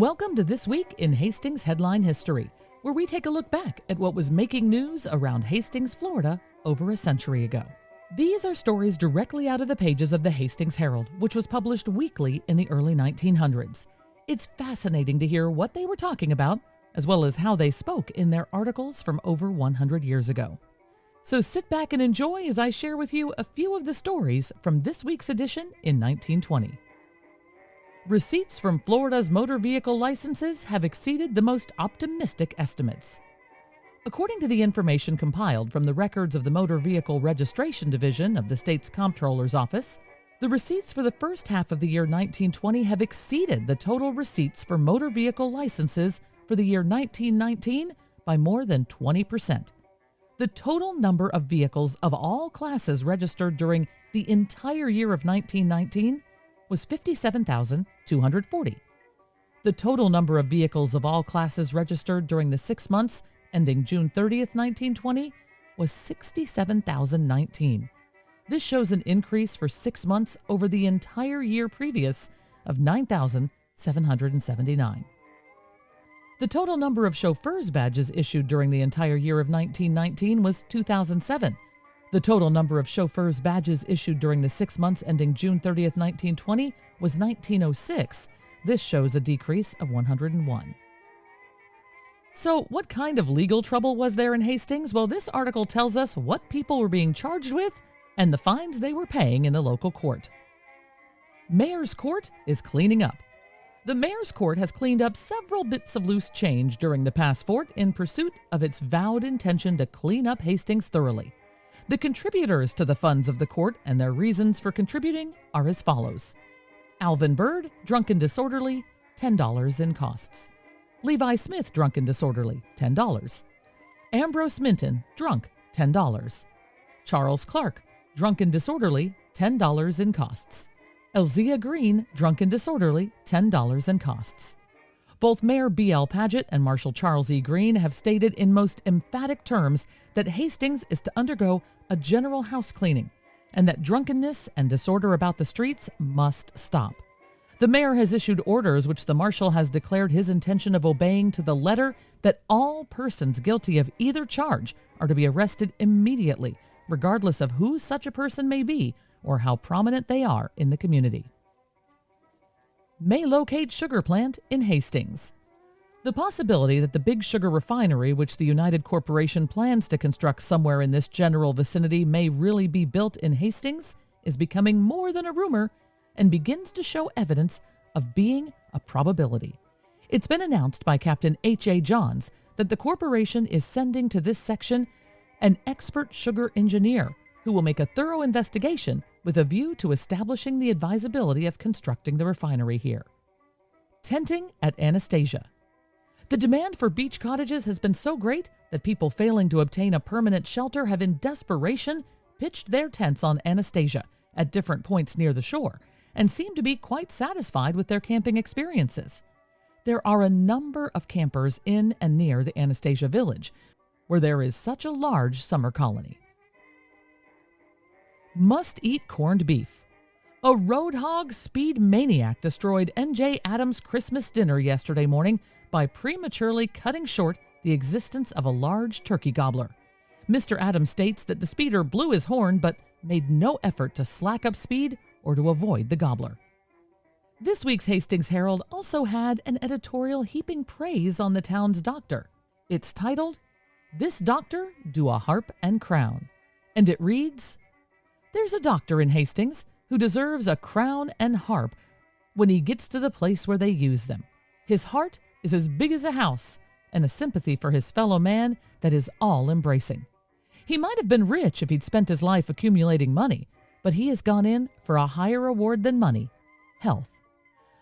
Welcome to This Week in Hastings Headline History, where we take a look back at what was making news around Hastings, Florida over a century ago. These are stories directly out of the pages of the Hastings Herald, which was published weekly in the early 1900s. It's fascinating to hear what they were talking about, as well as how they spoke in their articles from over 100 years ago. So sit back and enjoy as I share with you a few of the stories from this week's edition in 1920. Receipts from Florida's motor vehicle licenses have exceeded the most optimistic estimates. According to the information compiled from the records of the Motor Vehicle Registration Division of the state's Comptroller's Office, the receipts for the first half of the year 1920 have exceeded the total receipts for motor vehicle licenses for the year 1919 by more than 20%. The total number of vehicles of all classes registered during the entire year of 1919 was 57,240. The total number of vehicles of all classes registered during the 6 months ending June 30th, 1920 was 67,019. This shows an increase for 6 months over the entire year previous of 9,779. The total number of chauffeurs' badges issued during the entire year of 1919 was 2,007. The total number of chauffeurs' badges issued during the 6 months ending June 30th, 1920 was 1,906. This shows a decrease of 101. So, what kind of legal trouble was there in Hastings? Well, this article tells us what people were being charged with and the fines they were paying in the local court. Mayor's Court is cleaning up. The Mayor's Court has cleaned up several bits of loose change during the past fort in pursuit of its vowed intention to clean up Hastings thoroughly. The contributors to the funds of the court and their reasons for contributing are as follows. Alvin Bird, drunk and disorderly, $10 in costs. Levi Smith, drunk and disorderly, $10. Ambrose Minton, drunk, $10. Charles Clark, drunk and disorderly, $10 in costs. Elzia Green, drunk and disorderly, $10 in costs. Both Mayor B.L. Paget and Marshal Charles E. Green have stated in most emphatic terms that Hastings is to undergo a general house cleaning and that drunkenness and disorder about the streets must stop. The mayor has issued orders which the marshal has declared his intention of obeying to the letter, that all persons guilty of either charge are to be arrested immediately, regardless of who such a person may be or how prominent they are in the community. May locate sugar plant in Hastings. The possibility that the big sugar refinery which the United Corporation plans to construct somewhere in this general vicinity may really be built in Hastings is becoming more than a rumor and begins to show evidence of being a probability. It's been announced by Captain H.A. Johns that the corporation is sending to this section an expert sugar engineer who will make a thorough investigation with a view to establishing the advisability of constructing the refinery here. Tenting at Anastasia. The demand for beach cottages has been so great that people failing to obtain a permanent shelter have in desperation pitched their tents on Anastasia at different points near the shore and seem to be quite satisfied with their camping experiences. There are a number of campers in and near the Anastasia village, where there is such a large summer colony. Must-eat corned beef. A road hog speed maniac destroyed N.J. Adams' Christmas dinner yesterday morning by prematurely cutting short the existence of a large turkey gobbler. Mr. Adams states that the speeder blew his horn but made no effort to slack up speed or to avoid the gobbler. This week's Hastings Herald also had an editorial heaping praise on the town's doctor. It's titled, "This Doctor Do a Harp and Crown," and it reads, "There's a doctor in Hastings who deserves a crown and harp when he gets to the place where they use them. His heart is as big as a house and a sympathy for his fellow man that is all-embracing. He might have been rich if he'd spent his life accumulating money, but he has gone in for a higher reward than money, health.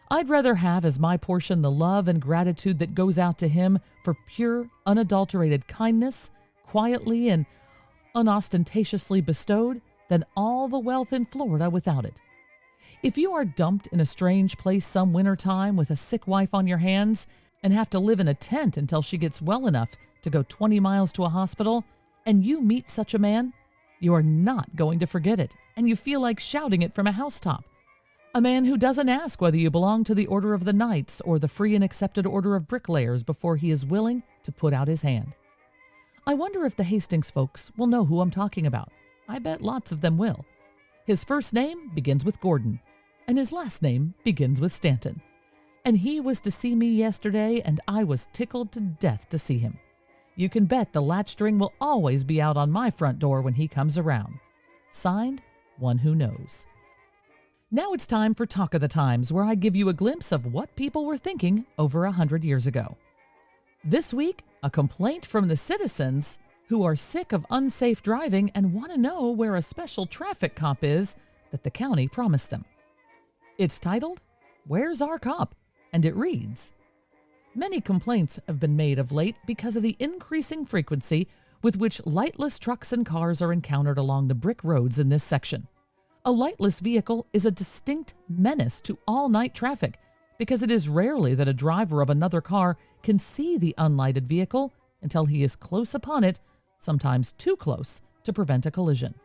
I'd rather have as my portion the love and gratitude that goes out to him for pure, unadulterated kindness, quietly and unostentatiously bestowed, than all the wealth in Florida without it. If you are dumped in a strange place some winter time with a sick wife on your hands and have to live in a tent until she gets well enough to go 20 miles to a hospital, and you meet such a man, you are not going to forget it, and you feel like shouting it from a housetop. A man who doesn't ask whether you belong to the Order of the Knights or the Free and Accepted Order of Bricklayers before he is willing to put out his hand. I wonder if the Hastings folks will know who I'm talking about. I bet lots of them will. His first name begins with Gordon, and his last name begins with Stanton. And he was to see me yesterday, and I was tickled to death to see him. You can bet the latch string will always be out on my front door when he comes around. Signed, One Who Knows. Now it's time for Talk of the Times, where I give you a glimpse of what people were thinking over 100 years ago. This week, a complaint from the citizens who are sick of unsafe driving and want to know where a special traffic cop is that the county promised them. It's titled, Where's Our Cop? And it reads, Many complaints have been made of late because of the increasing frequency with which lightless trucks and cars are encountered along the brick roads in this section. A lightless vehicle is a distinct menace to all-night traffic because it is rarely that a driver of another car can see the unlighted vehicle until he is close upon it, sometimes too close, to prevent a collision.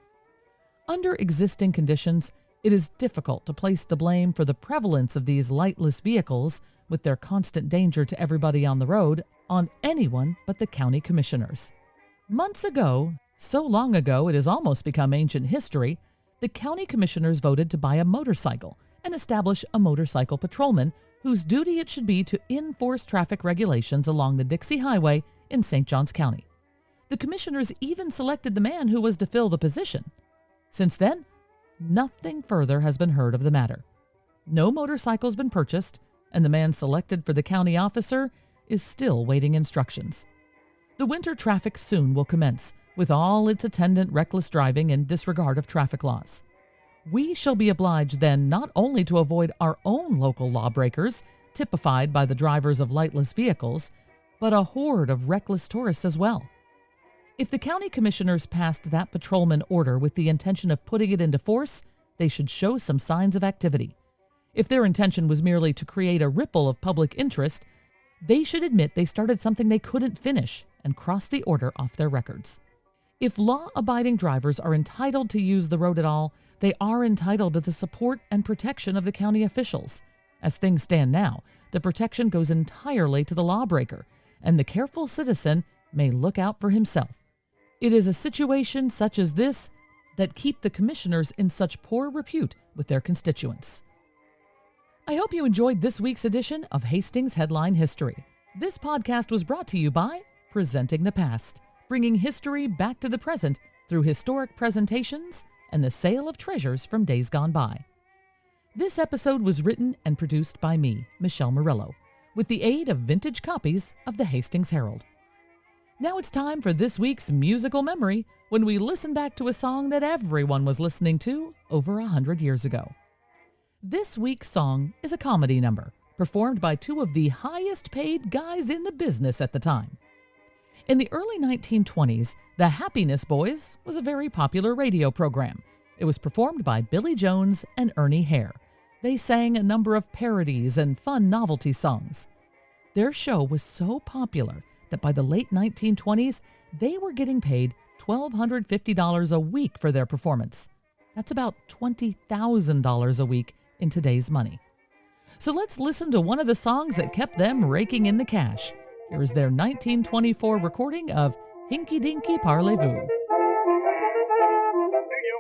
Under existing conditions, it is difficult to place the blame for the prevalence of these lightless vehicles, with their constant danger to everybody on the road, on anyone but the county commissioners. Months ago, so long ago it has almost become ancient history, the county commissioners voted to buy a motorcycle and establish a motorcycle patrolman whose duty it should be to enforce traffic regulations along the Dixie Highway in St. Johns County. The commissioners even selected the man who was to fill the position. Since then, nothing further has been heard of the matter. No motorcycle has been purchased, and the man selected for the county officer is still waiting instructions. The winter traffic soon will commence, with all its attendant reckless driving and disregard of traffic laws. We shall be obliged then not only to avoid our own local lawbreakers, typified by the drivers of lightless vehicles, but a horde of reckless tourists as well. If the county commissioners passed that patrolman order with the intention of putting it into force, they should show some signs of activity. If their intention was merely to create a ripple of public interest, they should admit they started something they couldn't finish and cross the order off their records. If law-abiding drivers are entitled to use the road at all, they are entitled to the support and protection of the county officials. As things stand now, the protection goes entirely to the lawbreaker, and the careful citizen may look out for himself. It is a situation such as this that keep the commissioners in such poor repute with their constituents. I hope you enjoyed this week's edition of Hastings Headline History. This podcast was brought to you by Presenting the Past, bringing history back to the present through historic presentations and the sale of treasures from days gone by. This episode was written and produced by me, Michelle Murillo, with the aid of vintage copies of the Hastings Herald. Now it's time for this week's musical memory, when we listen back to a song that everyone was listening to over 100 years ago. This week's song is a comedy number, performed by two of the highest paid guys in the business at the time. In the early 1920s, the Happiness Boys was a very popular radio program. It was performed by Billy Jones and Ernie Hare. They sang a number of parodies and fun novelty songs. Their show was so popular that by the late 1920s, they were getting paid $1,250 a week for their performance. That's about $20,000 a week in today's money. So let's listen to one of the songs that kept them raking in the cash. Here is their 1924 recording of Hinky Dinky Parlez-Vous. Do you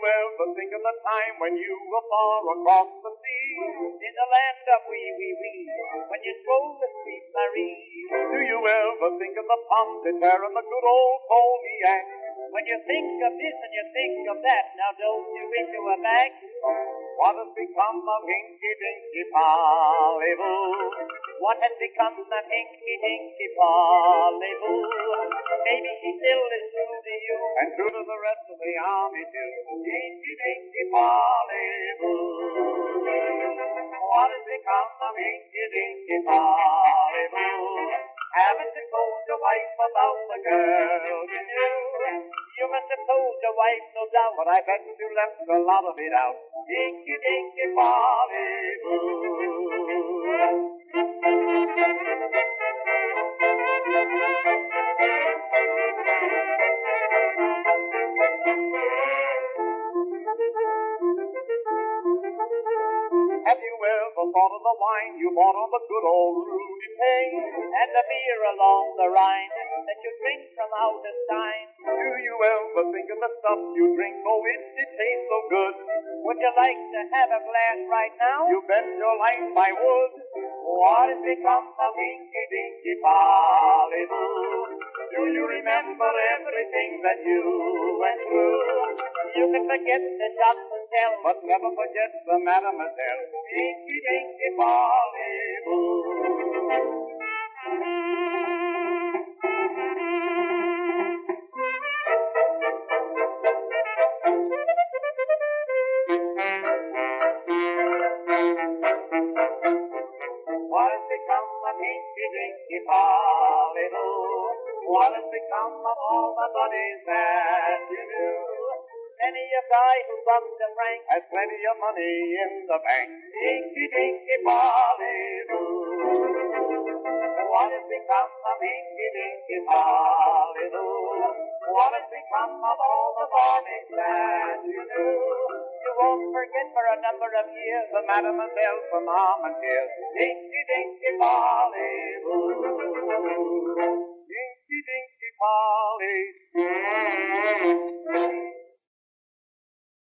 ever think of the time when you were far across the sea, in the land of wee, wee, wee, when you strolled the sweet Marie? Do you ever think of the pomme de terre and the good old cognac? When you think of this and you think of that, now don't you wish you were back? What has become of Hinky Dinky Parlez-Vous? What has become of Hinky Dinky Parlez-Vous? Maybe she still is true to you, and true to the rest of the army too. Hinky Dinky Parlez-Vous. What has become of Hinky Dinky Parlez-Vous? Haven't you told your wife about the girl you knew? You must have told your wife, no doubt, but I bet you left a lot of it out. Dinky Dinky Parlez-Vous. Have you never thought of the wine you bought on the good old Rudy Payne, and the beer along the Rhine that you drink from out of Stein. Do you ever think of the stuff you drink? Oh, it tastes so good. Would you like to have a glass right now? You bet your life I would. What has become of Dinky Dinky Polly-Boo? Do you remember everything that you went through? You can forget the shots and tell, but never forget the mademoiselle. Dinky Dinky Polly-Boo. What has become of Dinky Dinky Polly-Boo? What has become of all the buddies that you knew? Many a guy who bumped a Frank has plenty of money in the bank. Dinky Dinky Polly-Boo. What has become of Dinky Dinky Polly-Boo? What has become of all the boys that you knew? You won't forget for a number of years the mademoiselle from Mama Tears. Dinky Dinky Polly-Boo. Dinky Dinky Polly.